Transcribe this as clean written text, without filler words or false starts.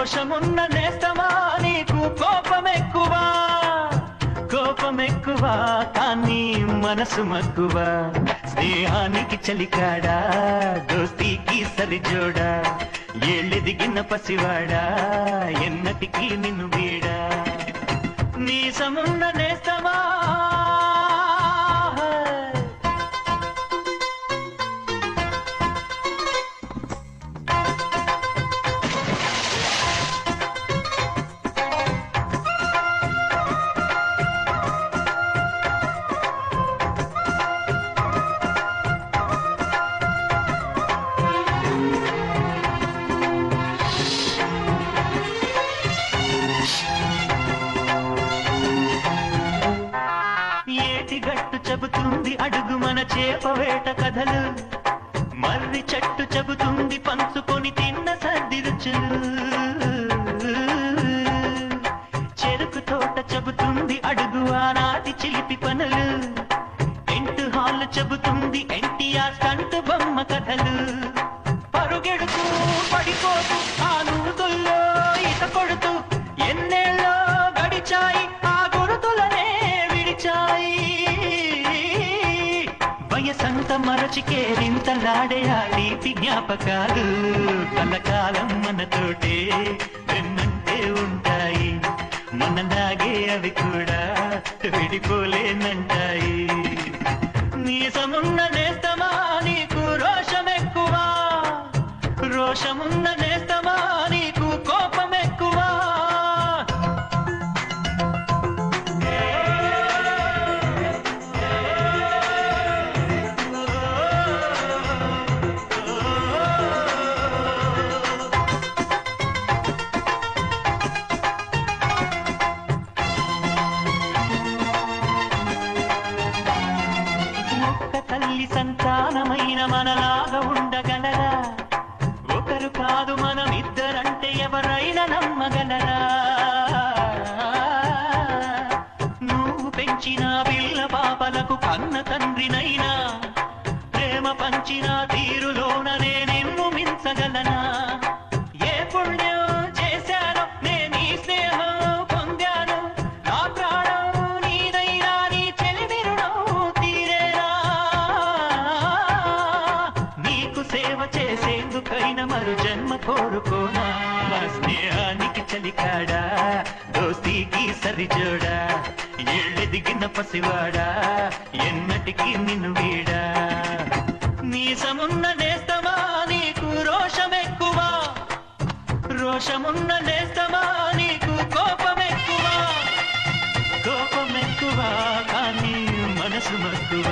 రోషమున్న నేస్తమా నీకు కోపమెక్కువా, కోపమెక్కువా కానీ మనసు మక్కువ. స్నేహానికి చలికాడా, దోస్తీకి సరిజోడా, ఏళ్ళెదిగిన పసివాడా ఎన్నటికీ నిన్ను వీడా. నీసమున్న నేస్తమా గట్టు చెబుతుంది అడుగు మన చేపవేట కథలు, మర్రి చెట్టు చెబుతుంది పంచుకొని తిన్న సర్ది రుచులు, చెరుకు తోట చెబుతుంది అడుగు ఆనాటి చిలిపి పనులు, టెంట్ హాల్ చెబుతుంది ఎన్టీఆర్ స్టంట్ బొమ్మ కథలు. పరుగెడుతూ పడిపోతూ ఆ నూతుల్లో ఈత కొడుతూ ఎన్నేళ్ళో గడిచాయి ఆ గురుతులనే విడిచాయి. వయసంత మరచికేరింతలాడే ఆ తీపి జ్ఞాపకాలు కలకాలం మనతోటే వెన్నంటే ఉంటాయి. మనలాగే అవి కూడా విడిపోలేనంటాయి. నీసమున్న నేస్తమా నీకు రోషమెక్కువా, రోషమున్న నేస్తమా నీకు కోపమెక్కువా. తల్లి సంతానమైన మనలాగా ఉండగలరా, ఒకరు కాదు మనం ఇద్దరంటే ఎవరైనా నమ్మగలరా. నువ్వు పెంచిన పిల్ల పాపలకు కన్న తండ్రినైనా, ప్రేమ పంచిన తీరులోన నిన్ను మించగలనా. ఏ పుణ్యం చేశాను నేను ఈ స్నేహం పొందాను, నా ప్రాణం నీదైనా నీ చెలిమి రుణం తీరేనా. నీకు సేవ చేసేందుకైనా మరు జన్మ కోరుకోనా. స్నేహానికి చలికాడా, దోస్తీకి సరిజోడా, ఏళ్ళెదిగిన పసివాడా ఎన్నటికీ నిన్ను వీడా. నీసమున్న నేస్తమా నీకు రోషమెక్కువా, రోషమున్న నేస్తమా నీకు కోపమెక్కువా, కోపమెక్కువా కానీ మనసు మక్కువ.